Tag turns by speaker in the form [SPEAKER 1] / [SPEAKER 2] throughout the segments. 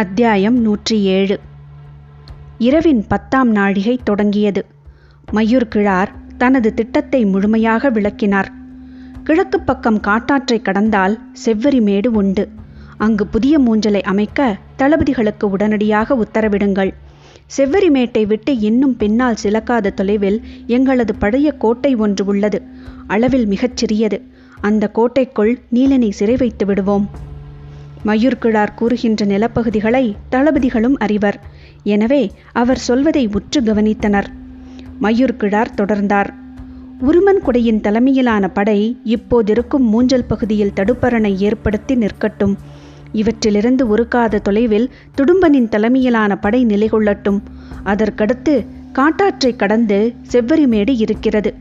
[SPEAKER 1] அத்தியாயம் 107. இரவின் 10ஆம் நாழிகை தொடங்கியது. மயூர் கிழார் தனது திட்டத்தை முழுமையாக விளக்கினார். கிழக்கு பக்கம் காட்டாற்றை கடந்தால் செவ்வரி மேடு உண்டு. அங்கு புதிய மூஞ்சலை அமைக்க தளபதிகளுக்கு உடனடியாக உத்தரவிடுங்கள். செவ்வரி மேட்டை விட்டு இன்னும் பின்னால் சிலக்காத தொலைவில் எங்களது பழைய கோட்டை ஒன்று உள்ளது. அளவில் மிகச் சிறியது. அந்த கோட்டைக்குள் நீலனை சிறை வைத்து விடுவோம். மயூர் கிழார் கூறுகின்ற நிலப்பகுதிகளை தளபதிகளும் அறிவர். எனவே அவர் சொல்வதை உற்று கவனித்தனர். மயூர் கிழார் தொடர்ந்தார். உருமன் குடையின் தலைமையிலான படை இப்போதிருக்கும் மூஞ்சல் பகுதியில் தடுப்பரணை ஏற்படுத்தி நிற்கட்டும். இவற்றிலிருந்து உருக்காத தொலைவில் துடும்பனின் தலைமையிலான படை நிலை கொள்ளட்டும். அதற்கடுத்து காட்டாற்றை கடந்து செவ்வரிமேடு இருக்கிறது.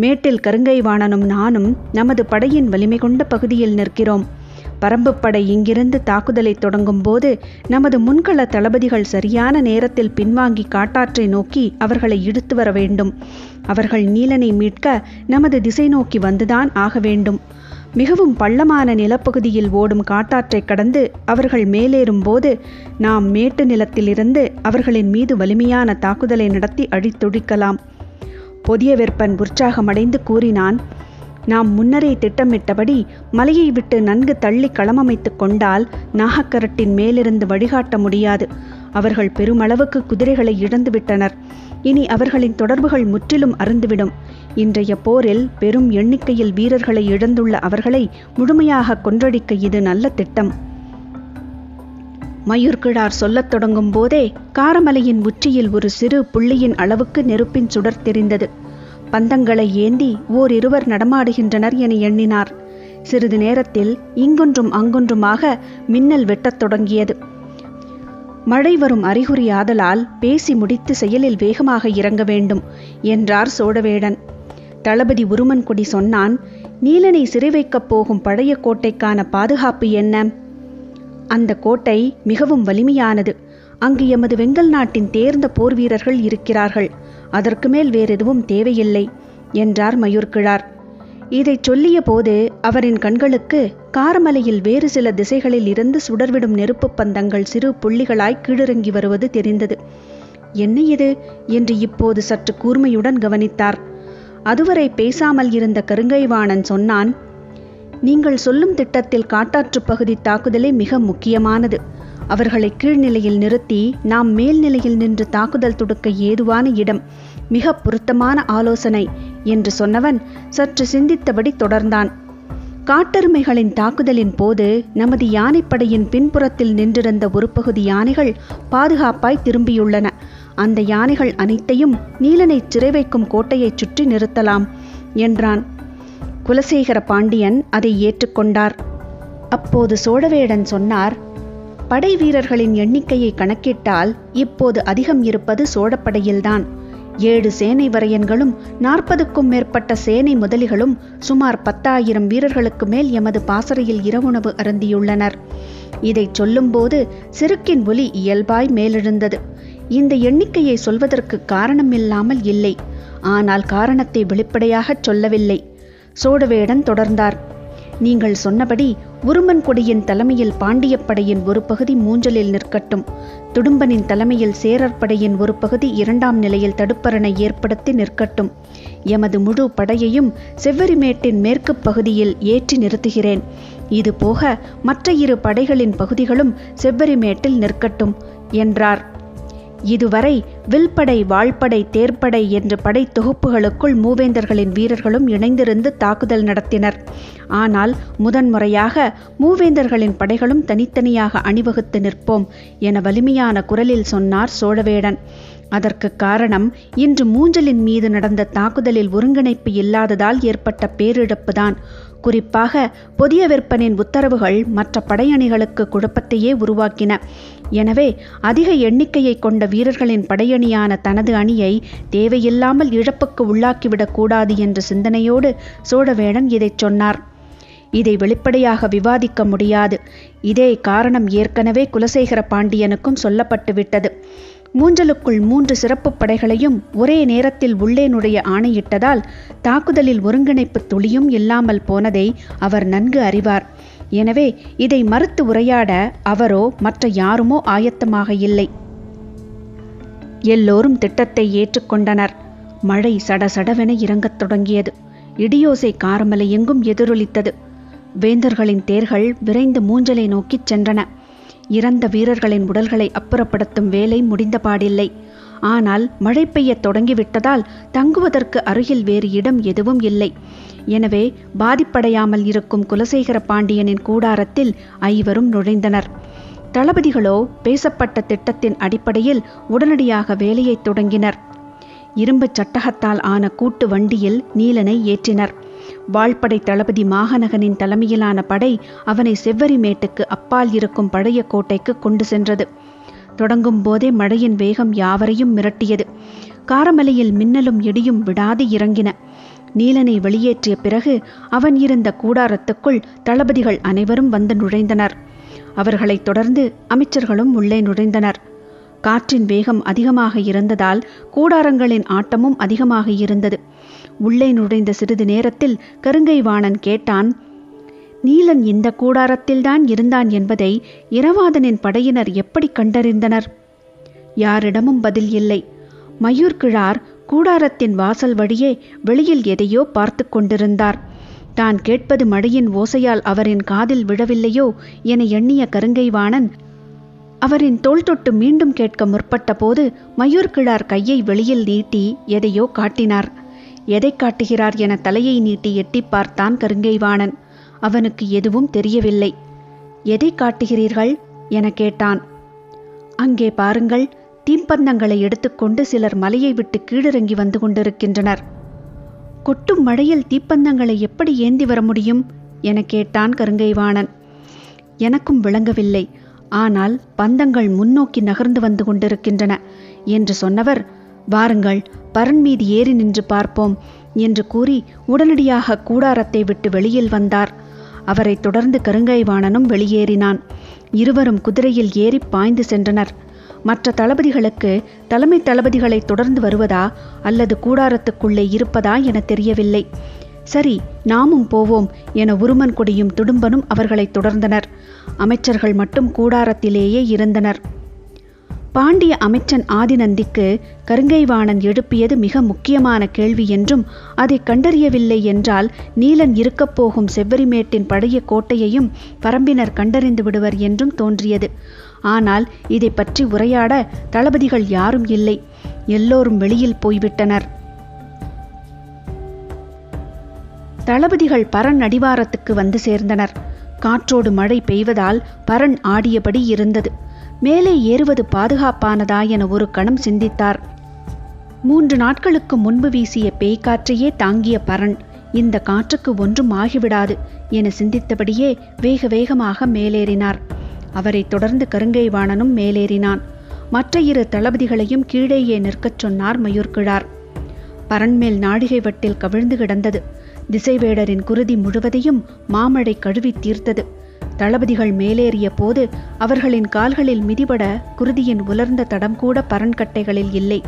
[SPEAKER 1] மேட்டில் கருங்கைவாணனும் நானும் நமது படையின் வலிமை கொண்ட பகுதியில் நிற்கிறோம். பரம்புப்படை இங்கிருந்து தாக்குதலை தொடங்கும் போது நமது முன்கள தளபதிகள் சரியான நேரத்தில் பின்வாங்கி காட்டாற்றை நோக்கி அவர்களை இழுத்து வர வேண்டும். அவர்கள் நீலனை மீட்க நமது திசை நோக்கி வந்துதான் ஆக வேண்டும். மிகவும் பள்ளமான நிலப்பகுதியில் ஓடும் காட்டாற்றை கடந்து அவர்கள் மேலேறும் போது நாம் மேட்டு நிலத்திலிருந்து அவர்களின் மீது வலிமையான தாக்குதலை நடத்தி அழித்தொழிக்கலாம். புதிய வெப்பன் உற்சாகமடைந்து கூறினான். நாம் முன்னரே திட்டமிட்டபடி மலையை விட்டு நன்கு தள்ளி களமமைத்து கொண்டால் நாகக்கரட்டின் மேலிருந்து வழிகாட்ட முடியாது. அவர்கள் பெருமளவுக்கு குதிரைகளை இழந்துவிட்டனர். இனி அவர்களின் தொடர்புகள் முற்றிலும் அறுந்துவிடும். இன்றைய போரில் பெரும் எண்ணிக்கையில் வீரர்களை இழந்துள்ள அவர்களை முழுமையாக கொன்றடிக்க இது நல்ல திட்டம். மயூர் கிழார் சொல்லத் தொடங்கும் போதே காரமலையின் உச்சியில் ஒரு சிறு புள்ளியின் அளவுக்கு நெருப்பின் சுடர் தெரிந்தது. பந்தங்களை ஏந்தி ஓரிருவர் நடமாடுகின்றனர் என எண்ணினார். சிறிது நேரத்தில் இங்கொன்றும் அங்கொன்றுமாக மின்னல் வெட்டத் தொடங்கியது. மழை வரும் அறிகுறியாதலால் பேசி முடித்து செயலில் வேகமாக இறங்க வேண்டும் என்றார் சோழவேடன். தளபதி உருமன்குடி சொன்னான். நீலனை சிறை வைக்கப் போகும் பழைய கோட்டைக்கான பாதுகாப்பு என்ன? அந்த கோட்டை மிகவும் வலிமையானது. அங்கு எமது வெங்கல் நாட்டின் தேர்ந்த போர் வீரர்கள் இருக்கிறார்கள். அதற்கு மேல் வேறெதுவும் தேவையில்லை என்றார் மயூர் கிழார். இதை சொல்லிய போது அவரின் கண்களுக்கு காரமலையில் வேறு சில திசைகளில் இருந்து சுடர்விடும் நெருப்பு பந்தங்கள் சிறு புள்ளிகளாய் கீழிறங்கி வருவது தெரிந்தது. என்ன இது என்று இப்போது சற்று கூர்மையுடன் கவனித்தார். அதுவரை பேசாமல் இருந்த கருங்கைவாணன் சொன்னான். நீங்கள் சொல்லும் திட்டத்தில் காட்டாற்று பகுதி தாக்குதலே மிக முக்கியமானது. அவர்களை கீழ்நிலையில் நிறுத்தி நாம் மேல்நிலையில் நின்று தாக்குதல் தொடுக்க ஏதுவான இடம். மிக பொருத்தமான ஆலோசனை என்று சொன்னவன் சற்று சிந்தித்தபடி தொடர்ந்தான். காட்டெருமைகளின் தாக்குதலின் போது நமது யானைப்படையின் பின்புறத்தில் நின்றிருந்த ஒரு பகுதி யானைகள் பாதுகாப்பாய் திரும்பியுள்ளன. அந்த யானைகள் அனைத்தையும் நீலனை சிறை வைக்கும் கோட்டையைச் சுற்றி நிறுத்தலாம் என்றான். குலசேகர பாண்டியன் அதை ஏற்றுக்கொண்டார். அப்போது சோழவேடன் சொன்னார். படை வீரர்களின் எண்ணிக்கையை கணக்கிட்டால் இப்போது அதிகம் இருப்பது சோழப்படையில்தான். 7 சேனை வரையன்களும் 40க்கும் மேற்பட்ட சேனை முதலிகளும் சுமார் 10,000 வீரர்களுக்கு மேல் எமது பாசறையில் இரவுணவு அருந்தியுள்ளனர். இதை சொல்லும்போது செருக்கின் ஒலி இயல்பாய் மேலெழுந்தது. இந்த எண்ணிக்கையை சொல்வதற்கு காரணமில்லாமல் இல்லை. ஆனால் காரணத்தை வெளிப்படையாகச் சொல்லவில்லை. சோழவேடன் தொடர்ந்தார். நீங்கள் சொன்னபடி உருமன் கொடியின் தலைமையில் பாண்டியப்படையின் ஒரு பகுதி மூஞ்சலில் நிற்கட்டும். துடும்பனின் தலைமையில் சேரற்படையின் ஒரு பகுதி 2ஆம் நிலையில் தடுப்பரணை ஏற்படுத்தி நிற்கட்டும். எமது முழு படையையும் செவ்வரிமேட்டின் மேற்கு பகுதியில் ஏற்றி நிறுத்துகிறேன். இது போக மற்ற 2 படைகளின் பகுதிகளும் செவ்வரிமேட்டில் நிற்கட்டும் என்றார். இதுவரை வில்படை, வாழ்படை, தேர்ப்படை என்ற படை தொகுப்புகளுக்குள் மூவேந்தர்களின் வீரர்களும் இணைந்திருந்து தாக்குதல் நடத்தினர். ஆனால் முதன்முறையாக மூவேந்தர்களின் படைகளும் தனித்தனியாக அணிவகுத்து நிற்போம் என வலிமையான குரலில் சொன்னார் சோழவேடன். அதற்கு காரணம் இன்று மூஞ்சலின் மீது நடந்த தாக்குதலில் ஒருங்கிணைப்பு இல்லாததால் ஏற்பட்ட பேரிழப்புதான். குறிப்பாக புதிய வெப்பனின் உத்தரவுகள் மற்ற படையணிகளுக்கு குழப்பத்தையே உருவாக்கின. எனவே அதிக எண்ணிக்கையை கொண்ட வீரர்களின் படையணியான தனது அணியை தேவையில்லாமல் இழப்புக்கு உள்ளாக்கிவிடக்கூடாது என்ற சிந்தனையோடு சோழவேடன் இதைச் சொன்னார். இதை வெளிப்படையாக விவாதிக்க முடியாது. இதே காரணம் ஏற்கனவே குலசேகர பாண்டியனுக்கும் சொல்லப்பட்டு விட்டது. மூஞ்சலுக்குள் 3 சிறப்பு படைகளையும் ஒரே நேரத்தில் உள்ளே நுழைய ஆணையிட்டதால் தாக்குதலில் ஒருங்கிணைப்பு துளியும் இல்லாமல் போனதை அவர் நன்கு அறிவார். எனவே இதை மறுத்து உரையாட அவரோ மற்ற யாருமோ ஆயத்தமாக இல்லை. எல்லோரும் திட்டத்தை ஏற்றுக்கொண்டனர். மழை சடசடவென இறங்கத் தொடங்கியது. இடியோசை காரமலை எங்கும் எதிரொலித்தது. வேந்தர்களின் தேர்கள் விரைந்து மூஞ்சலை நோக்கிச் சென்றன. இறந்த வீரர்களின் உடல்களை அப்புறப்படுத்தும் வேலை முடிந்தபாடில்லை. ஆனால் மழை பெய்யத் தொடங்கிவிட்டதால் தங்குவதற்கு அருகில் வேறு இடம் எதுவும் இல்லை. எனவே பாதிப்படையாமல் இருக்கும் குலசேகர பாண்டியனின் கூடாரத்தில் ஐவரும் நுழைந்தனர். தளபதிகளோ பேசப்பட்ட திட்டத்தின் அடிப்படையில் உடனடியாக வேலையை தொடங்கினர். இரும்பு சட்டகத்தால் ஆன கூட்டு வண்டியில் நீலனை ஏற்றினர். வாழ்படை தளபதி மாகநகனின் தலைமையிலான படை அவனை செவ்வரிமேட்டுக்கு அப்பால் இருக்கும் பழைய கோட்டைக்கு கொண்டு சென்றது. தொடங்கும் போதே மழையின் வேகம் யாவரையும் மிரட்டியது. காரமலையில் மின்னலும் இடியும் விடாது இறங்கின. நீலனை வெளியேற்றிய பிறகு அவன் இருந்த கூடாரத்துக்குள் தளபதிகள் அனைவரும் வந்து நுழைந்தனர். அவர்களைத் தொடர்ந்து அமைச்சர்களும் உள்ளே நுழைந்தனர். காற்றின் வேகம் அதிகமாக இருந்ததால் கூடாரங்களின் ஆட்டமும் அதிகமாக இருந்தது. உள்ளே நுழைந்த சிறிது நேரத்தில் கருங்கைவாணன் கேட்டான், நீலன் இந்த கூடாரத்தில்தான் இருந்தான் என்பதை இரவாதனின் படையினர் எப்படி கண்டறிந்தனர்? யாரிடமும் பதில் இல்லை. மயூர்கிழார் கூடாரத்தின் வாசல் வழியே வெளியில் எதையோ பார்த்து கொண்டிருந்தார். தான் கேட்பது மழையின் ஓசையால் அவரின் காதில் விழவில்லையோ என எண்ணிய கருங்கைவாணன் அவரின் தோள் தொட்டு மீண்டும் கேட்க முற்பட்ட போது மயூர்கிழார் கையை வெளியில் நீட்டி எதையோ காட்டினார். எதை காட்டுகிறார் என தலையை நீட்டி எட்டி பார்த்தான் கருங்கைவாணன். அவனுக்கு எதுவும் தெரியவில்லை. எதை காட்டுகிறீர்கள் என கேட்டான். அங்கே பாருங்கள், தீப்பந்தங்களை எடுத்துக்கொண்டு சிலர் மலையை விட்டு கீழிறங்கி வந்து கொண்டிருக்கின்றனர். கொட்டும் மழையில் தீப்பந்தங்களை எப்படி ஏந்தி வர முடியும் என கேட்டான் கருங்கைவாணன். எனக்கும் விளங்கவில்லை. ஆனால் பந்தங்கள் முன்னோக்கி நகர்ந்து வந்து கொண்டிருக்கின்றன என்று சொன்னவர், வாருங்கள் பரன் மீது ஏறி நின்று பார்ப்போம் என்று கூறி உடனடியாக கூடாரத்தை விட்டு வெளியில் வந்தார். அவரை தொடர்ந்து கருங்கைவாணனும் வெளியேறினான். இருவரும் குதிரையில் ஏறி பாய்ந்து சென்றனர். மற்ற தளபதிகளுக்கு தலைமை தளபதிகளை தொடர்ந்து வருவதா அல்லது கூடாரத்துக்குள்ளே இருப்பதா என தெரியவில்லை. சரி, நாமும் போவோம் என உருமன் கொடியும் துடும்பனும் அவர்களை தொடர்ந்தனர். அமைச்சர்கள் மட்டும் கூடாரத்திலேயே இருந்தனர். பாண்டிய அமைச்சன் ஆதிநந்திக்கு கருங்கைவாணன் எழுப்பியது மிக முக்கியமான கேள்வி என்றும் அதை கண்டறியவில்லை என்றால் நீலன் இருக்கப் போகும் செவ்வரிமேட்டின் பழைய கோட்டையையும் பரம்பினர் கண்டறிந்து விடுவர் என்றும் தோன்றியது. ஆனால் இதை பற்றி உரையாட தளபதிகள் யாரும் இல்லை. எல்லோரும் வெளியில் போய்விட்டனர். தளபதிகள் பரன் அடிவாரத்துக்கு வந்து சேர்ந்தனர். காற்றோடு மழை பெய்வதால் பரன் ஆடியபடி இருந்தது. மேலே ஏறுவது பாதுகாப்பானதா என ஒரு கணம் சிந்தித்தார். 3 நாட்களுக்கு முன்பு வீசிய பேய்காற்றையே தாங்கிய பரன் இந்த காற்றுக்கு ஒன்றும் ஆகிவிடாது என சிந்தித்தபடியே வேக வேகமாக மேலேறினார். அவரை தொடர்ந்து கருங்கைவாணனும் மேலேறினான். மற்ற 2 தளபதிகளையும் கீழேயே நிற்கச் சொன்னார் மயூர்கிழார். பரன்மேல் நாழிகை வட்டில் கவிழ்ந்து கிடந்தது. திசைவேடரின் குருதி முழுவதையும் மாமழை கழுவி தீர்த்தது. தளபதிகள் மேலேறிய போது அவர்களின் கால்களில் மிதிபட குருதியின் உலர்ந்த தடம் கூட பரன்கட்டைகளில் இல்லை.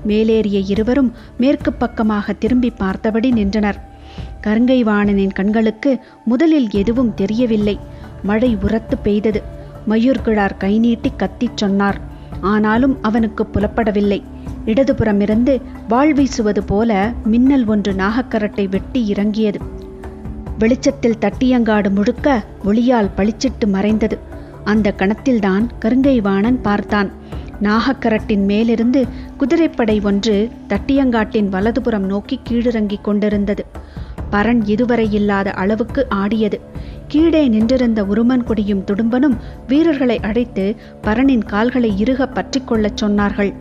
[SPEAKER 1] மேலேறிய இருவரும் மேற்கு பக்கமாக திரும்பி பார்த்தபடி நின்றனர். கருங்கைவாணனின் கண்களுக்கு முதலில் எதுவும் தெரியவில்லை. மழை உரத்து பெய்தது. மயூர்கிழார் கை நீட்டி கத்திச் சொன்னார். ஆனாலும் அவனுக்கு புலப்படவில்லை. இடதுபுறமிருந்து வாழ் வீசுவது போல மின்னல் ஒன்று நாகக்கரட்டை வெட்டி இறங்கியது. வெளிச்சத்தில் தட்டியங்காடு முழுக்க ஒளியால் பளிச்சிட்டு மறைந்தது. அந்த கணத்தில்தான் கருங்கைவாணன் பார்த்தான். நாகக்கரட்டின் மேலிருந்து குதிரைப்படை ஒன்று தட்டியங்காட்டின் வலதுபுறம் நோக்கி கீழிறங்கிக் கொண்டிருந்தது. பரன் இதுவரை இல்லாத அளவுக்கு ஆடியது. கீழே நின்றிருந்த உருமன் கொடியும் துடும்பனும் வீரர்களை அழைத்து பரனின் கால்களை இறுக பற்றி கொள்ளச் சொன்னார்கள்.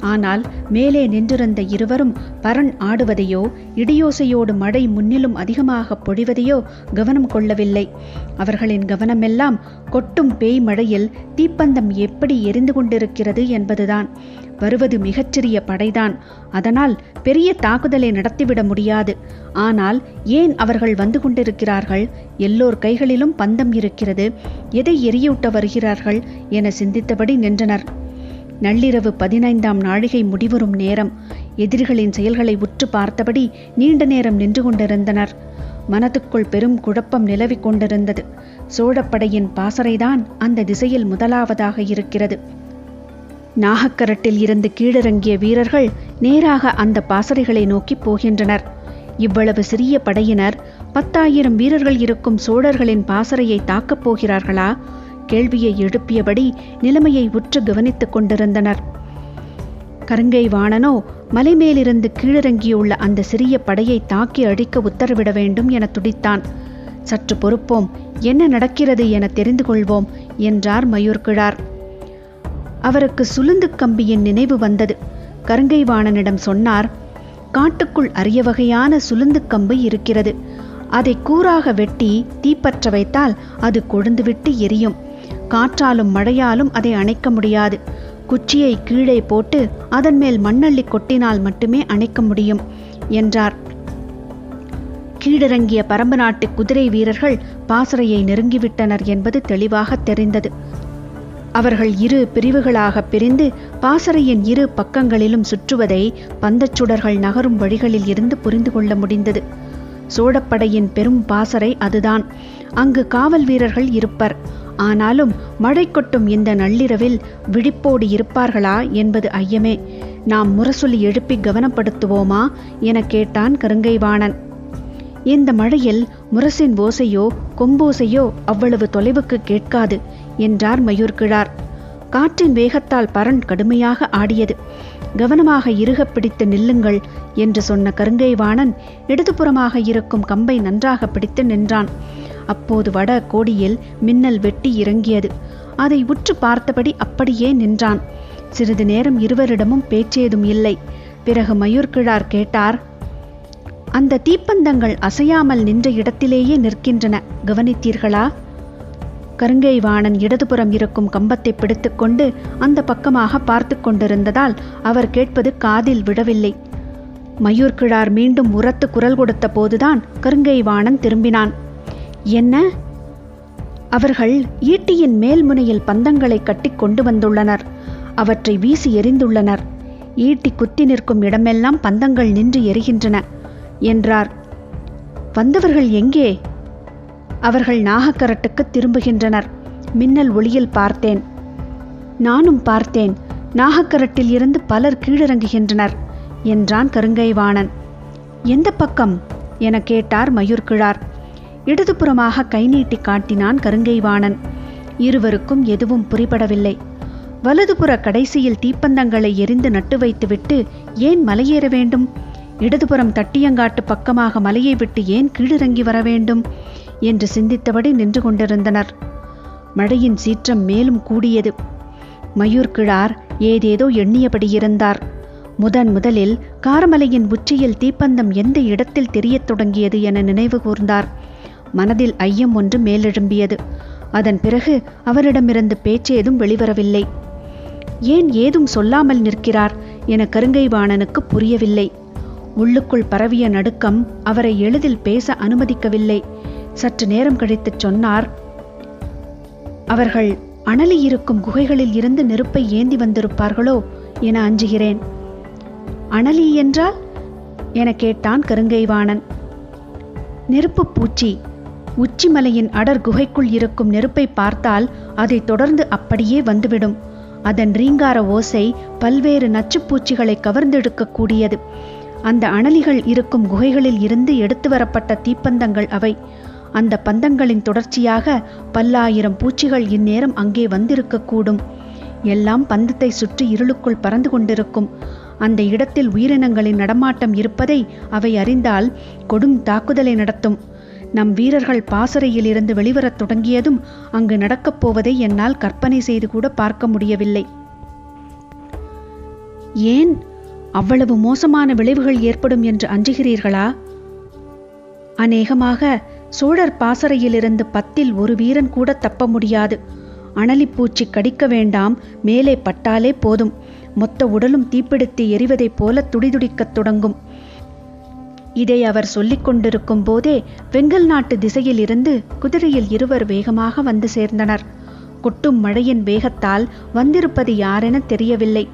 [SPEAKER 1] ஆனால் மேலே நின்றிருந்த இருவரும் பரன் ஆடுவதையோ இடியோசையோடு மழை முன்னிலும் அதிகமாக பொழிவதையோ கவனம் கொள்ளவில்லை. அவர்களின் கவனமெல்லாம் கொட்டும் பேய் மழையில் தீப்பந்தம் எப்படி எரிந்து கொண்டிருக்கிறது என்பதுதான். வருவது மிகச்சிறிய படைதான். அதனால் பெரிய தாக்குதலை நடத்திவிட முடியாது. ஆனால் ஏன் அவர்கள் வந்து கொண்டிருக்கிறார்கள்? எல்லோர் கைகளிலும் பந்தம் இருக்கிறது. எதை எரியூட்ட வருகிறார்கள் என சிந்தித்தபடி நின்றனர். நள்ளிரவு 15ஆம் நாழிகை முடிவரும் நேரம். எதிரிகளின் செயல்களை உற்று பார்த்தபடி நீண்ட நேரம் நின்று கொண்டிருந்தனர். மனதுக்குள் பெரும் குழப்பம் நிலவிக் கொண்டிருந்தது. சோழப்படையின் பாசறைதான் அந்த திசையில் முதலாவதாக இருக்கிறது. நாகக்கரட்டில் இருந்து கீழிறங்கிய வீரர்கள் நேராக அந்த பாசறைகளை நோக்கி போகின்றனர். இவ்வளவு சிறிய படையினர் 10,000 வீரர்கள் இருக்கும் சோழர்களின் பாசறையை தாக்கப் போகிறார்களா? கேள்வியை எழுப்பியபடி நிலைமையை உற்று கவனித்துக் கொண்டிருந்தனர். கருங்கை வாணனோ மலைமேலிருந்து கீழிறங்கியுள்ள அந்த சிறிய படையை தாக்கி அழிக்க உத்தரவிட வேண்டும் என துடித்தான். சற்று பொறுப்போம், என்ன நடக்கிறது என தெரிந்து கொள்வோம் என்றார் மயூர்கிழார். அவருக்கு சுளுந்து கம்பியின் நினைவு வந்தது. கருங்கை வாணனிடம் சொன்னார், காட்டுக்குள் அரிய வகையான சுளுந்து கம்பு இருக்கிறது. அதை கூறாக வெட்டி தீப்பற்ற வைத்தால் அது கொழுந்துவிட்டு எரியும். காற்றாலும் மழையாலும் அதை அணைக்க முடியாது. குச்சியை கீழே போட்டு அதன் மேல் மண்ணள்ளி கொட்டினால் மட்டுமே அணைக்க முடியும் என்றார். கீழிறங்கிய பரம்பு நாட்டு குதிரை வீரர்கள் பாசறையை நெருங்கிவிட்டனர் என்பது தெளிவாக தெரிந்தது. அவர்கள் 2 பிரிவுகளாக பிரிந்து பாசறையின் 2 பக்கங்களிலும் சுற்றுவதை பந்தச்சுடர்கள் நகரும் வழிகளில் இருந்து புரிந்து கொள்ள முடிந்தது. சோழப்படையின் பெரும் பாசறை அதுதான். அங்கு காவல் வீரர்கள் இருப்பர். ஆனாலும் மழை கொட்டும் இந்த நள்ளிரவில் விழிப்போடு இருப்பார்களா என்பது ஐயமே. நாம் முரசொலி எழுப்பி கவனப்படுத்துவோமா என கேட்டான் கருங்கை வாணன். இந்த மழையில் முரசின் ஓசையோ கொம்போசையோ அவ்வளவு தொலைவுக்கு கேட்காது என்றார் மயூர்கிழார். காற்றின் வேகத்தால் பரண் கடுமையாக ஆடியது. கவனமாக இறுக பிடித்து நில்லுங்கள் என்று சொன்ன கருங்கை வாணன் இடதுபுறமாக இருக்கும் கம்பை நன்றாக பிடித்து நின்றான். அப்போது வட கோடியில் மின்னல் வெட்டி இறங்கியது. அதை உற்று பார்த்தபடி அப்படியே நின்றான். சிறிது நேரம் இருவரிடமும் பேச்சேதும் இல்லை. பிறகு மயூர்கிழார் கேட்டார், அந்த தீப்பந்தங்கள் அசையாமல் நின்ற இடத்திலேயே நிற்கின்றன, கவனித்தீர்களா? கருங்கை வாணன் இடதுபுறம் இருக்கும் கம்பத்தை பிடித்துக்கொண்டு அந்த பக்கமாக பார்த்து கொண்டிருந்ததால் அவர் கேட்பது காதில் விழவில்லை. மயூர்கிழார் மீண்டும் உரத்து குரல் கொடுத்த போதுதான் கருங்கை வாணன் திரும்பினான். என்ன? அவர்கள் ஈட்டியின் மேல் முனையில் பந்தங்களை கட்டி கொண்டு வந்துள்ளனர். அவற்றை வீசி எறிந்துள்ளனர். ஈட்டி குத்தி நிற்கும் இடமெல்லாம் பந்தங்கள் நின்று எரிகின்றன என்றார். வந்தவர்கள் எங்கே? அவர்கள் நாகக்கரட்டுக்கு திரும்புகின்றனர். மின்னல் ஒளியில் பார்த்தேன். நானும் பார்த்தேன். நாகக்கரட்டில் இருந்து பலர் கீழிறங்குகின்றனர் என்றான் கருங்கை வாணன். எந்த பக்கம் என கேட்டார் மயூர்கிழார். இடதுபுறமாக கை நீட்டி காட்டினான் கருங்கை வாணன். இருவருக்கும் எதுவும் புரிபடவில்லை. வலதுபுற கடைசியில் தீப்பந்தங்களை எரிந்து நட்டு வைத்துவிட்டு ஏன் மலையேற வேண்டும்? இடதுபுறம் தட்டியங்காட்டு பக்கமாக மலையை விட்டு ஏன் கீழிறங்கி வர வேண்டும் என்று சிந்தித்தபடி நின்று கொண்டிருந்தனர். மழையின் சீற்றம் மேலும் கூடியது. மயூர்கிழார் ஏதேதோ எண்ணியபடி இருந்தார். முதலில் காரமலையின் உச்சியில் தீப்பந்தம் எந்த இடத்தில் தெரியத் தொடங்கியது என நினைவு கூர்ந்தார். மனதில் ஐயம் ஒன்று மேலெழும்பியது. அதன் பிறகு அவரிடமிருந்து பேச்சேதும் வெளிவரவில்லை. ஏன் ஏதும் சொல்லாமல் நிற்கிறார் என கருங்கை வாணனுக்கு புரியவில்லை. உள்ளுக்குள் பரவிய நடுக்கம் அவரை எளிதில் பேச அனுமதிக்கவில்லை. சற்று நேரம் கழித்துச் சொன்னார், அவர்கள் அனலி இருக்கும் குகைகளில் இருந்து நெருப்பை ஏந்தி வந்திருப்பார்களோ என அஞ்சுகிறேன். அனலி என்றால் என கேட்டான் கருங்கை வாணன். நெருப்பு பூச்சி. உச்சிமலையின் அடர் குகைக்குள் இருக்கும் நெருப்பை பார்த்தால் அதை தொடர்ந்து அப்படியே வந்துவிடும். அதன் ரீங்கார ஓசை பல்வேறு நச்சுப்பூச்சிகளை கவர்ந்தெடுக்கக்கூடியது. அந்த அனலிகள் இருக்கும் குகைகளில் இருந்து எடுத்து வரப்பட்ட தீப்பந்தங்கள் அவை. அந்த பந்தங்களின் தொடர்ச்சியாக பல்லாயிரம் பூச்சிகள் இந்நேரம் அங்கே வந்திருக்கக்கூடும். எல்லாம் பந்தத்தை சுற்றி இருளுக்குள் பறந்து கொண்டிருக்கும். அந்த இடத்தில் உயிரினங்களின் நடமாட்டம் இருப்பதை அவை அறிந்தால் கொடும் தாக்குதலை நடத்தும். நம் வீரர்கள் பாசறையில் இருந்து வெளிவரத் தொடங்கியதும் அங்கு நடக்கப் போவதை என்னால் கற்பனை செய்து கூட பார்க்க முடியவில்லை. ஏன் அவ்வளவு மோசமான விளைவுகள் ஏற்படும் என்று அஞ்சுகிறீர்களா? அநேகமாக சோழர் பாசறையிலிருந்து 10ல் 1 வீரன் கூட தப்ப முடியாது. அனலிப்பூச்சி கடிக்க வேண்டாம், மேலே பட்டாலே போதும், மொத்த உடலும் தீப்பிடித்து எரிவதைப் போல துடிதுடிக்கத் தொடங்கும். இதை அவர் சொல்லிக் கொண்டிருக்கும் போதே வெங்கல் நாட்டு திசையில் இருந்து குதிரையில் இருவர் வேகமாக வந்து சேர்ந்தனர். கொட்டும் மழையின் வேகத்தால் வந்திருப்பது யாரென தெரியவில்லை.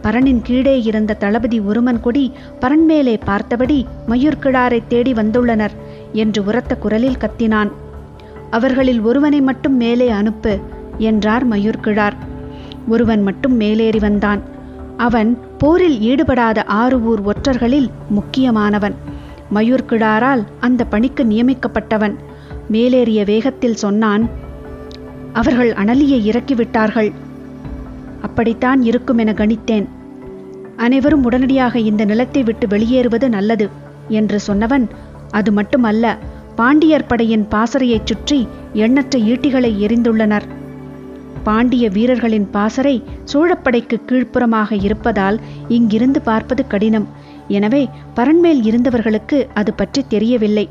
[SPEAKER 1] பரணின் கீழே இருந்த தளபதி உருமன் கொடி பரன் மேலே பார்த்தபடி மயூர்கிழாரை தேடி வந்துள்ளனர் என்று உரத்த குரலில் கத்தினான். அவர்களில் ஒருவனை மட்டும் மேலே அனுப்பு என்றார் மயூர்கிழார். ஒருவன் மட்டும் மேலேறி வந்தான். அவன் போரில் ஈடுபடாத 6 ஊர் ஒற்றர்களில் முக்கியமானவன். மயூர்கிழாரால் அந்த பணிக்கு நியமிக்கப்பட்டவன். மேலேறிய வேகத்தில் சொன்னான், அவர்கள் அனலியை இறக்கிவிட்டார்கள். அப்படித்தான் இருக்கும் என கணித்தேன். அனைவரும் உடனடியாக இந்த நிலத்தை விட்டு வெளியேறுவது நல்லது என்று சொன்னவன், அது மட்டுமல்ல, பாண்டியர் படையின் பாசறையைச் சுற்றி எண்ணற்ற ஈட்டிகளை எறிந்துள்ளனர். பாண்டிய வீரர்களின் பாசறை சோழப்படைக்கு கீழ்ப்புறமாக இருப்பதால் இங்கிருந்து பார்ப்பது கடினம். எனவே பரண்மேல் இருந்தவர்களுக்கு அது பற்றி தெரியவில்லை.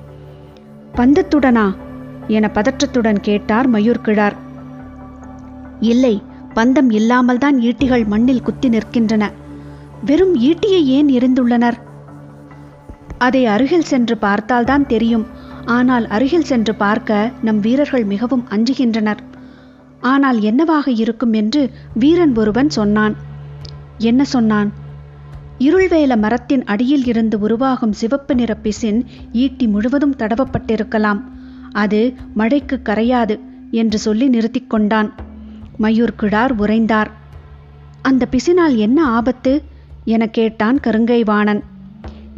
[SPEAKER 1] பந்தத்துடனா என பதற்றத்துடன் கேட்டார் மயூர்கிழார். இல்லை, பந்தம் இல்லாமல் தான் ஈட்டிகள் மண்ணில் குத்தி நிற்கின்றன. வெறும் ஈட்டியை ஏன் எறிந்துள்ளனர்? அதை அருகில் சென்று பார்த்தால்தான் தெரியும். ஆனால் அருகில் சென்று பார்க்க நம் வீரர்கள் மிகவும் அஞ்சுகின்றனர். ஆனால் என்னவாக இருக்கும் என்று வீரன் ஒருவன் சொன்னான். என்ன சொன்னான்? இருள்வேல மரத்தின் அடியில் இருந்து உருவாகும் சிவப்பு நிற பிசின் ஈட்டி முழுவதும் தடவப்பட்டிருக்கலாம். அது மழைக்கு கரையாது என்று சொல்லி நிறுத்தி கொண்டான். மயூர்கிழார் உறைந்தார். அந்த பிசினால் என்ன ஆபத்து என கேட்டான் கருங்கை வாணன்.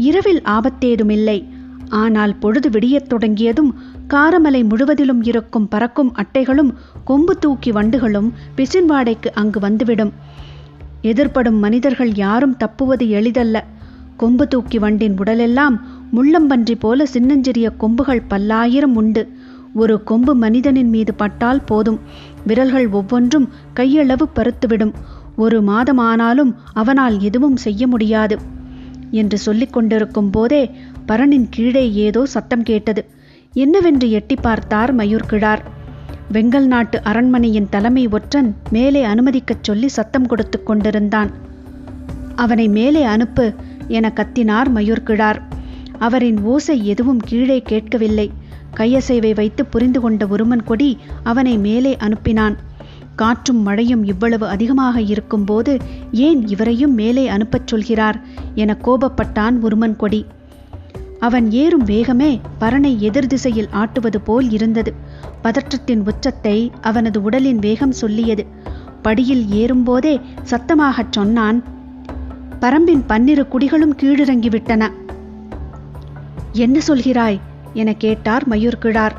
[SPEAKER 1] இரவில் ஆபத்தேதுமில்லை. ஆனால் பொழுது விடியத் தொடங்கியதும் காரமலை முழுவதிலும் இருக்கும் பறக்கும் அட்டைகளும் கொம்பு தூக்கி வண்டுகளும் பிசின் வாடைக்கு அங்கு வந்துவிடும். எதிர்ப்படும் மனிதர்கள் யாரும் தப்புவது எளிதல்ல. கொம்பு தூக்கி வண்டின் உடலெல்லாம் முள்ளம்பன்றி போல சின்னஞ்சிறிய கொம்புகள் பல்லாயிரம் உண்டு. ஒரு கொம்பு மனிதனின் மீது பட்டால் போதும், விரல்கள் ஒவ்வொன்றும் கையளவு பருத்துவிடும். 1 மாதம் ஆனாலும் அவனால் எதுவும் செய்ய முடியாது என்று சொல்லிக் கொண்டிருக்கும் போதே பரணின் கீழே ஏதோ சத்தம் கேட்டது. என்னவென்று எட்டி பார்த்தார் மயூர்கிழார். வெங்கல் நாட்டு அரண்மனையின் தலைமை ஒற்றன் மேலே அனுமதிக்கச் சொல்லி சத்தம் கொடுத்து கொண்டிருந்தான். அவனை மேலே அனுப்பு என கத்தினார் மயூர்கிழார். அவரின் ஓசை எதுவும் கீழே கேட்கவில்லை. கையசைவை வைத்து புரிந்து கொண்ட உருமன் கொடி அவனை மேலே அனுப்பினான். காற்றும் மழையும் இவ்வளவு அதிகமாக இருக்கும்போது ஏன் இவரையும் மேலே அனுப்பச் சொல்கிறார் என கோபப்பட்டான் உருமன் கொடி. அவன் ஏறும் வேகமே பரனை எதிர் திசையில் ஆட்டுவது போல் இருந்தது. பதற்றத்தின் உச்சத்தை அவனது உடலின் வேகம் சொல்லியது. படியில் ஏறும்போதே சத்தமாகச் சொன்னான், பரம்பின் 12 குடிகளும் கீழிறங்கிவிட்டன. என்ன சொல்கிறாய் என கேட்டார் மயூர்கிழார்.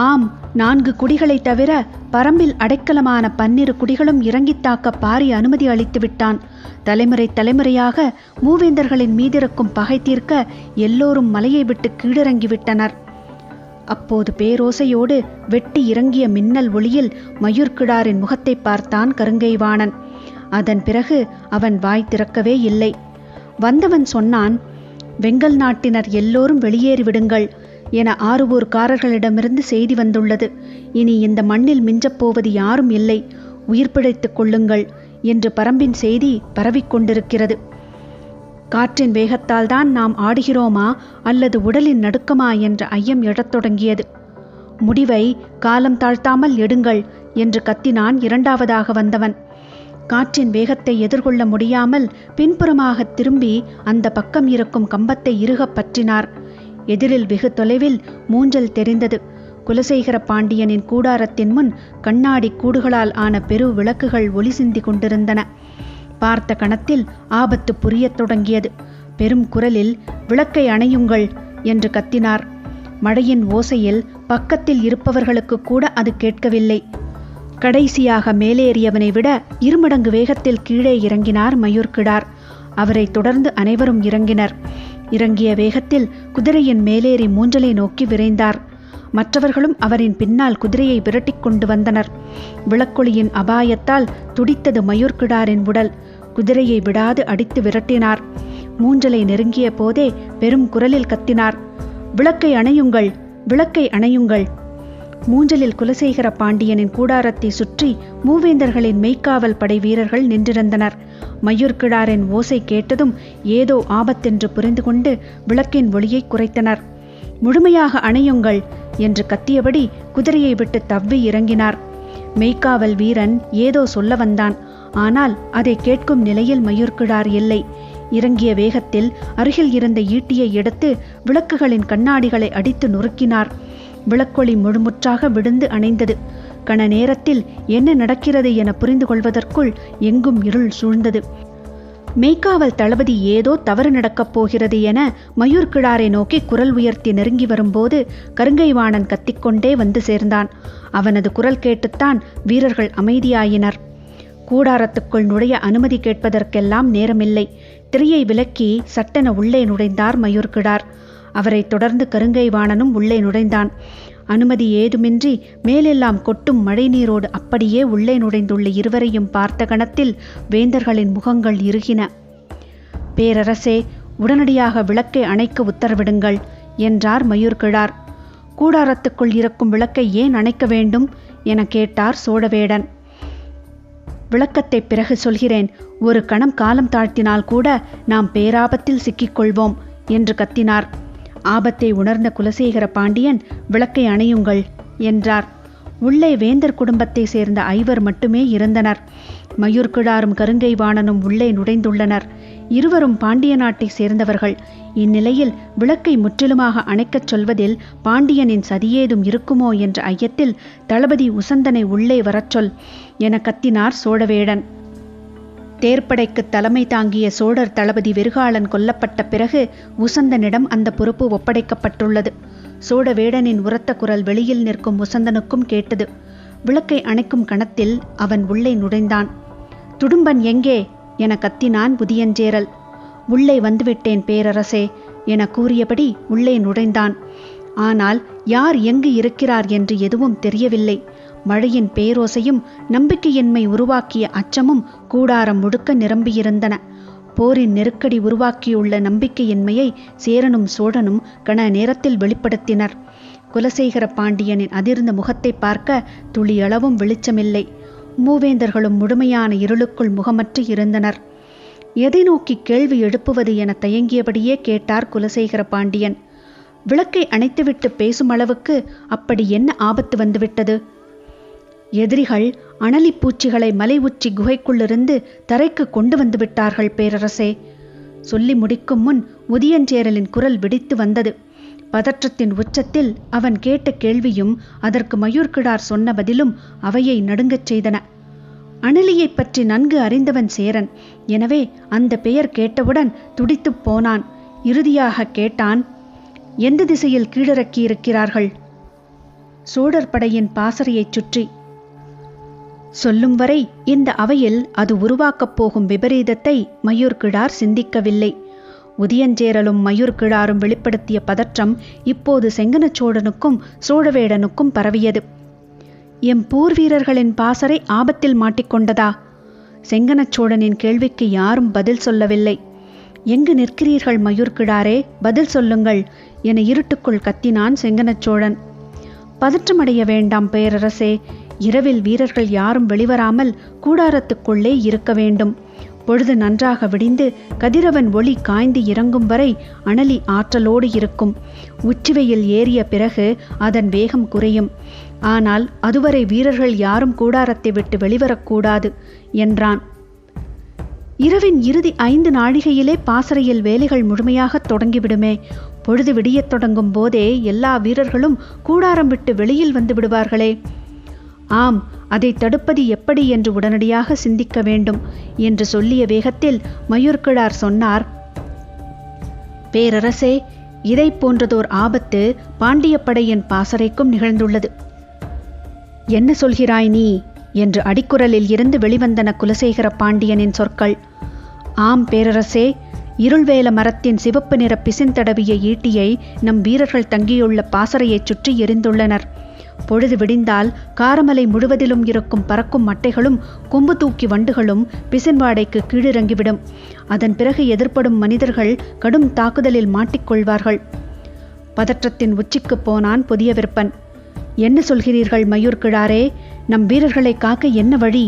[SPEAKER 1] ஆம், 4 குடிகளை தவிர பரம்பில் அடைக்கலமான 12 குடிகளும் இறங்கித் தாக்க பாரி அனுமதி அளித்து விட்டான். தலைமுறை தலைமுறையாக மூவேந்தர்களின் மீதிருக்கும் பகை தீர்க்க எல்லோரும் மலையை விட்டு கீழிறங்கிவிட்டனர். அப்போது பேரோசையோடு வெட்டி இறங்கிய மின்னல் ஒளியில் மயூர்கிழாரின் முகத்தை பார்த்தான் கருங்கை வாணன். அதன் பிறகு அவன் வாய் திறக்கவே இல்லை. வந்தவன் சொன்னான், வெங்கல் நாட்டினர் எல்லோரும் வெளியேறிவிடுங்கள் என 6 ஊர்க்காரர்களிடமிருந்து செய்தி வந்துள்ளது. இனி இந்த மண்ணில் மிஞ்சப்போவது யாரும் இல்லை, உயிர் பிழைத்துக் கொள்ளுங்கள் என்று பரம்பின் செய்தி பரவிக்கொண்டிருக்கிறது. காற்றின் வேகத்தால் தான் நாம் ஆடுகிறோமா அல்லது உடலின் நடுக்கமா என்ற ஐயம் எழத் தொடங்கியது. முடிவை காலம் தாழ்த்தாமல் எடுங்கள் என்று கத்தினான் 2வதாக வந்தவன். காற்றின் வேகத்தை எதிர்கொள்ள முடியாமல் பின்புறமாக திரும்பி அந்த பக்கம் இருக்கும் கம்பத்தை இறுகப் பற்றினார். எதிரில் வெகு தொலைவில் மூஞ்சல் தெரிந்தது. குலசேகர பாண்டியனின் கூடாரத்தின் முன் கண்ணாடி கூடுகளால் ஆன பெரு விளக்குகள் ஒளி சிந்தி கொண்டிருந்தன. பார்த்த கணத்தில் ஆபத்து புரியத் தொடங்கியது. பெரும் குரலில், விளக்கை அணையுங்கள் என்று கத்தினார். மழையின் ஓசையில் பக்கத்தில் இருப்பவர்களுக்கு கூட அது கேட்கவில்லை. கடைசியாக மேலேறியவனை விட 2 மடங்கு வேகத்தில் கீழே இறங்கினார் மயூர்கிழார். அவரை தொடர்ந்து அனைவரும் இறங்கினர். இறங்கிய வேகத்தில் குதிரையின் மேலேறி மூஞ்சலை நோக்கி விரைந்தார். மற்றவர்களும் அவரின் பின்னால் குதிரையை விரட்டிக் கொண்டு வந்தனர். விளக்கொளியின் அபாயத்தால் துடித்தது மயூர்கிழாரின் உடல். குதிரையை விடாது அடித்து விரட்டினார். மூஞ்சலை நெருங்கிய போதே பெரும் குரலில் கத்தினார், விளக்கை அணையுங்கள், விளக்கை அணையுங்கள். மூஞ்சலில் குலசேகர பாண்டியனின் கூடாரத்தை சுற்றி மூவேந்தர்களின் மெய்க்காவல் படை வீரர்கள் நின்றிருந்தனர். மயூர்கிழாரின் ஓசை கேட்டதும் ஏதோ ஆபத்தென்று புரிந்து கொண்டு விளக்கின் ஒளியை குறைத்தனர். முழுமையாக அணையுங்கள் என்று கத்தியபடி குதிரையை விட்டு தவ்வி இறங்கினார். மெய்க்காவல் வீரன் ஏதோ சொல்ல வந்தான். ஆனால் அதை கேட்கும் நிலையில் மயூர்கிழார் இல்லை. இறங்கிய வேகத்தில் அருகில் இருந்த ஈட்டியை எடுத்து விளக்குகளின் கண்ணாடிகளை அடித்து நொறுக்கினார். விளக்கொளி முழுமுற்றாக விழுந்து அணைந்தது. கண நேரத்தில் என்ன நடக்கிறது என புரிந்து கொள்வதற்குள் எங்கும் இருள் சூழ்ந்தது. மெய்க்காவல் தளபதி ஏதோ தவறு நடக்கப் போகிறது என மயூர்கிழாரை நோக்கி குரல் உயர்த்தி நெருங்கி வரும்போது கருங்கைவாணன் கத்திக்கொண்டே வந்து சேர்ந்தான். அவனது குரல் கேட்டுத்தான் வீரர்கள் அமைதியாயினர். கூடாரத்துக்குள் நுழைய அனுமதி கேட்பதற்கெல்லாம் நேரமில்லை. திரையை விலக்கி சட்டென உள்ளே நுழைந்தார் மயூர்கிழார். அவரை தொடர்ந்து கருங்கைவாணனும் உள்ளே நுழைந்தான். அனுமதி ஏதுமின்றி மேலெல்லாம் கொட்டும் மழை நீரோடு அப்படியே உள்ளே நுழைந்துள்ள இருவரையும் பார்த்த கணத்தில் வேந்தர்களின் முகங்கள் இறுகின. பேரரசே, உடனடியாக விளக்கை அணைக்க உத்தரவிடுங்கள் என்றார் மயூர்கிழார். கூடாரத்துக்குள் இருக்கும் விளக்கை ஏன் அணைக்க வேண்டும் என கேட்டார் சோழவேடன். விளக்கத்தை பிறகு சொல்கிறேன். ஒரு கணம் காலம் தாழ்த்தினால் கூட நாம் பேராபத்தில் சிக்கிக்கொள்வோம் என்று கத்தினார். ஆபத்தை உணர்ந்த குலசேகர பாண்டியன் விளக்கை அணையுங்கள் என்றார். உள்ளே வேந்தர் குடும்பத்தை சேர்ந்த 5 மட்டுமே இருந்தனர். மயூர்கிழாரும் கருங்கைவாணனும் உள்ளே நுழைந்துள்ளனர். இருவரும் பாண்டிய நாட்டை சேர்ந்தவர்கள். இந்நிலையில் விளக்கை முற்றிலுமாக அணைக்கச் சொல்வதில் பாண்டியனின் சதியேதும் இருக்குமோ என்ற ஐயத்தில் தளபதி உசந்தனை உள்ளே வரச்சொல் என கத்தினார் சோழவேடன். தேர்ப்படைக்கு தலைமை தாங்கிய சோழர் தளபதி வெறுகாலன் கொல்லப்பட்ட பிறகு உசந்தனிடம் அந்த பொறுப்பு ஒப்படைக்கப்பட்டுள்ளது. சோழவேடனின் உரத்த குரல் வெளியில் நிற்கும் உசந்தனுக்கும் கேட்டது. விளக்கை அணைக்கும் கணத்தில் அவன் உள்ளே நுழைந்தான். துடும்பன் எங்கே என கத்தினான் உதியஞ்சேரல். உள்ளே வந்துவிட்டேன் பேரரசே என கூறியபடி உள்ளே நுழைந்தான். ஆனால் யார் எங்கு இருக்கிறார் என்று எதுவும் தெரியவில்லை. மழையின் பேரோசையும் நம்பிக்கையின்மை உருவாக்கிய அச்சமும் கூடாரம் முழுக்க நிரம்பியிருந்தன. போரின் நெருக்கடி உருவாக்கியுள்ள நம்பிக்கையின்மையை சேரனும் சோழனும் கன நேரத்தில் வெளிப்படுத்தினர். குலசேகர பாண்டியனின் அதிர்ந்த முகத்தை பார்க்க துளியளவும் வெளிச்சமில்லை. மூவேந்தர்களும் முழுமையான இருளுக்குள் முகமற்று இருந்தனர். எதை நோக்கி கேள்வி எழுப்புவது என தயங்கியபடியே கேட்டார் குலசேகர பாண்டியன். விளக்கை அணைத்துவிட்டு பேசும் அளவுக்கு அப்படி என்ன ஆபத்து வந்துவிட்டது? எதிரிகள் அனலி பூச்சிகளை மலை உச்சி குகைக்குள்ளிருந்து தரைக்கு கொண்டு வந்து விட்டார்கள் பேரரசே. சொல்லி முடிக்கும் முன் உதியஞ்சேரலின் குரல் வெடித்து வந்தது. பதற்றத்தின் உச்சத்தில் அவன் கேட்ட கேள்வியும் அதற்கு மயூர்கிழார் சொன்ன பதிலும் அவையை நடுங்கச் செய்தன. அனலியை பற்றி நன்கு அறிந்தவன் சேரன். எனவே அந்த பெயர் கேட்டவுடன் துடித்துப் போனான். இறுதியாக கேட்டான், எந்த திசையில் கீழிறக்கி இருக்கிறார்கள்? சோழர் படையின் பாசறையைச் சுற்றி. சொல்லும் வரை இந்த அவையில் அது உருவாக்கப் போகும் விபரீதத்தை மயூர்கிழார் சிந்திக்கவில்லை. உதியஞ்சேரலும் மயூர்கிழாரும் வெளிப்படுத்திய பதற்றம் இப்போது செங்கனச்சோழனுக்கும் சோழவேடனுக்கும் பரவியது. எம் போர் வீரர்களின் பாசறை ஆபத்தில் மாட்டிக்கொண்டதா? செங்கனச்சோழனின் கேள்விக்கு யாரும் பதில் சொல்லவில்லை. எங்கு நிற்கிறீர்கள் மயூர்கிழாரே, பதில் சொல்லுங்கள் என இருட்டுக்குள் கத்தினான் செங்கனச்சோழன். பதற்றமடைய வேண்டாம் பேரரசே. இரவில் வீரர்கள் யாரும் வெளிவராமல் கூடாரத்துக்குள்ளே இருக்க வேண்டும். பொழுது நன்றாக விடிந்து கதிரவன் ஒளி காய்ந்து இறங்கும் வரை அனலி ஆற்றலோடு இருக்கும். உச்சிவையில் ஏறிய பிறகு அதன் வேகம் குறையும். ஆனால் அதுவரை வீரர்கள் யாரும் கூடாரத்தை விட்டு வெளிவரக்கூடாது என்றான். இரவின் இறுதி 5 நாழிகையிலே பாசறையில் வேலைகள் முழுமையாக தொடங்கிவிடுமே. பொழுது விடியத் தொடங்கும் போதே எல்லா வீரர்களும் கூடாரம் விட்டு வெளியில் வந்து விடுவார்களே. ஆம், அதை தடுப்பது எப்படி என்று உடனடியாக சிந்திக்க வேண்டும் என்று சொல்லிய வேகத்தில் மயூர்கிழார் சொன்னார், பேரரசே, இதை போன்றதோர் ஆபத்து பாண்டிய படையின் பாசறைக்கும் நிகழ்ந்துள்ளது. என்ன சொல்கிறாய் நீ என்று அடிக்குரலில் இருந்து வெளிவந்தன குலசேகர பாண்டியனின் சொற்கள். ஆம் பேரரசே, இருள்வேல மரத்தின் சிவப்பு நிற பிசிந்தடவிய ஈட்டியை நம் வீரர்கள் தங்கியுள்ள பாசறையைச் சுற்றி எரிந்துள்ளனர். பொழுது விடிந்தால் காரமலை முழுவதிலும் இருக்கும் பறக்கும் மட்டைகளும் கொம்பு தூக்கி வண்டுகளும் பிசின்வாடைக்கு கீழிறங்கிவிடும். அதன் பிறகு எதிர்ப்படும் மனிதர்கள் கடும் தாக்குதலில் மாட்டிக்கொள்வார்கள். பதற்றத்தின் உச்சிக்கு போனான் புதிய விற்பன். என்ன சொல்கிறீர்கள் மயூர்கிழாரே? நம் வீரர்களை காக்க என்ன வழி?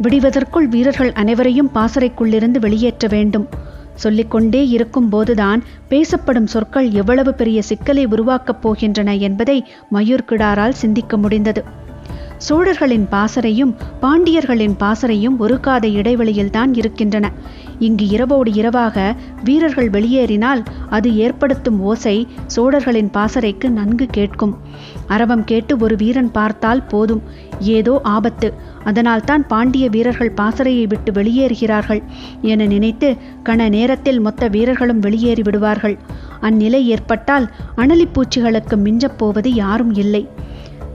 [SPEAKER 1] விடிவதற்குள் வீரர்கள் அனைவரையும் பாசறைக்குள்ளிருந்து வெளியேற்ற வேண்டும். சொல்லிக்கொண்டே இருக்கும் போதுதான் பேசப்படும் சொற்கள் எவ்வளவு பெரிய சிக்கலை உருவாக்கப் போகின்றன என்பதை மயூர்கிழாரால் சிந்திக்க முடிந்தது. சோழர்களின் பாசறையும் பாண்டியர்களின் பாசறையும் ஒரு காத இடைவெளியில்தான் இருக்கின்றன. இங்கு இரவோடு இரவாக வீரர்கள் வெளியேறினால் அது ஏற்படுத்தும் ஓசை சோழர்களின் பாசறைக்கு நன்கு கேட்கும். அரவம் கேட்டு ஒரு வீரன் பார்த்தால் போதும், ஏதோ ஆபத்து, அதனால்தான் பாண்டிய வீரர்கள் பாசறையை விட்டு வெளியேறுகிறார்கள் என நினைத்து கண நேரத்தில் மொத்த வீரர்களும் வெளியேறி விடுவார்கள். அந்நிலை ஏற்பட்டால் அனலிப்பூச்சிகளுக்கு மிஞ்சப் போவது யாரும் இல்லை.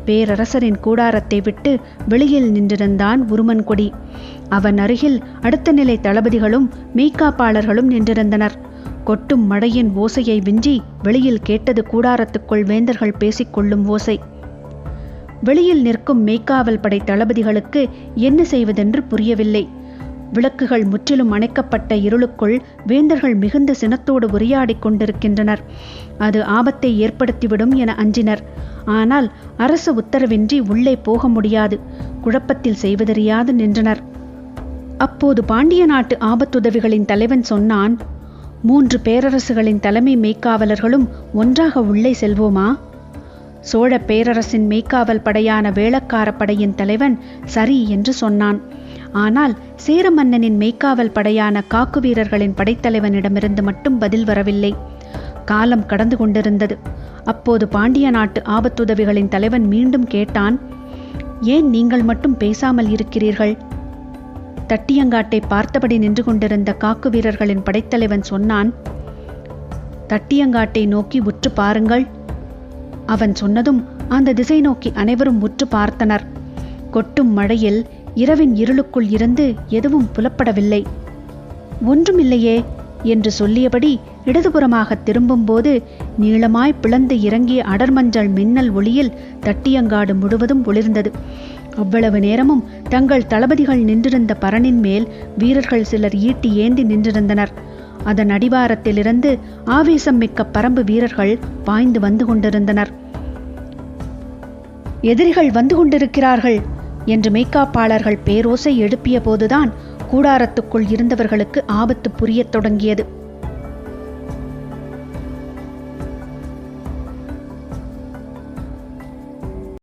[SPEAKER 1] பேரரசரின் கூடாரத்தை விட்டு வெளியில் நின்றிருந்தான் உருமன்கொடி. அவன் அருகில் அடுத்த நிலை தளபதிகளும் மெய்காப்பாளர்களும் நின்றிருந்தனர். கொட்டும் மழையின் ஓசையை விஞ்சி வெளியில் கேட்டது கூடாரத்துக்குள் வேந்தர்கள் பேசிக்கொள்ளும் ஓசை. வெளியில் நிற்கும் மெய்க்காவல் படை தளபதிகளுக்கு என்ன செய்வதென்று புரியவில்லை. விளக்குகள் முற்றிலும் அணைக்கப்பட்ட இருளுக்குள் வேந்தர்கள் மிகுந்த சினத்தோடு உரையாடிக் கொண்டிருக்கின்றனர். அது ஆபத்தை ஏற்படுத்திவிடும் என அஞ்சினர். ஆனால் அரசு உத்தரவின்றி உள்ளே போக முடியாது. குழப்பத்தில் செய்வதறியாது நின்றனர். அப்போது பாண்டிய நாட்டு ஆபத்துதவிகளின் தலைவன் சொன்னான், 3 பேரரசுகளின் தலைமை மெய்க்காவலர்களும் ஒன்றாக உள்ளே செல்வோமா? சோழ பேரரசின் மெய்க்காவல் படையான வேளக்கார படையின் தலைவன் சரி என்று சொன்னான். ஆனால் சேர மன்னனின் மெய்க்காவல் படையான காக்கு வீரர்களின் படைத்தலைவனிடமிருந்து மட்டும் பதில் வரவில்லை. காலம் கடந்து கொண்டிருந்தது. அப்போது பாண்டிய நாட்டு ஆபத்துதவிகளின் தலைவன் மீண்டும் கேட்டான், ஏன் நீங்கள் மட்டும் பேசாமல் இருக்கிறீர்கள்? தட்டியங்காட்டை பார்த்தபடி நின்று கொண்டிருந்த காக்கு வீரர்களின் படைத்தலைவன் சொன்னான், தட்டியங்காட்டை நோக்கி உற்று பாருங்கள். அவன் சொன்னதும் அந்த திசை நோக்கி அனைவரும் உற்று பார்த்தனர். கொட்டும் மழையில் இரவின் இருளுக்குள் இருந்து எதுவும் புலப்படவில்லை. ஒன்றுமில்லையே என்று சொல்லியபடி இடதுபுறமாக திரும்பும்போது நீளமாய் பிளந்து இறங்கிய அடர்மஞ்சள் மின்னல் ஒளியில் தட்டியங்காடு முழுவதும் ஒளிர்ந்தது. அவ்வளவு நேரமும் தங்கள் தளபதிகள் நின்றிருந்த பரணின் மேல் வீரர்கள் சிலர் ஈட்டி ஏந்தி நின்றிருந்தனர். அதன் அடிவாரத்திலிருந்து ஆவேசம் மிக்க பரம்பு வீரர்கள் பாய்ந்து வந்து கொண்டிருந்தனர். எதிரிகள் வந்து கொண்டிருக்கிறார்கள் என்று மெய்க்காப்பாளர்கள் பேரோசை எழுப்பிய போதுதான் கூடாரத்துக்குள் இருந்தவர்களுக்கு ஆபத்து புரியத் தொடங்கியது.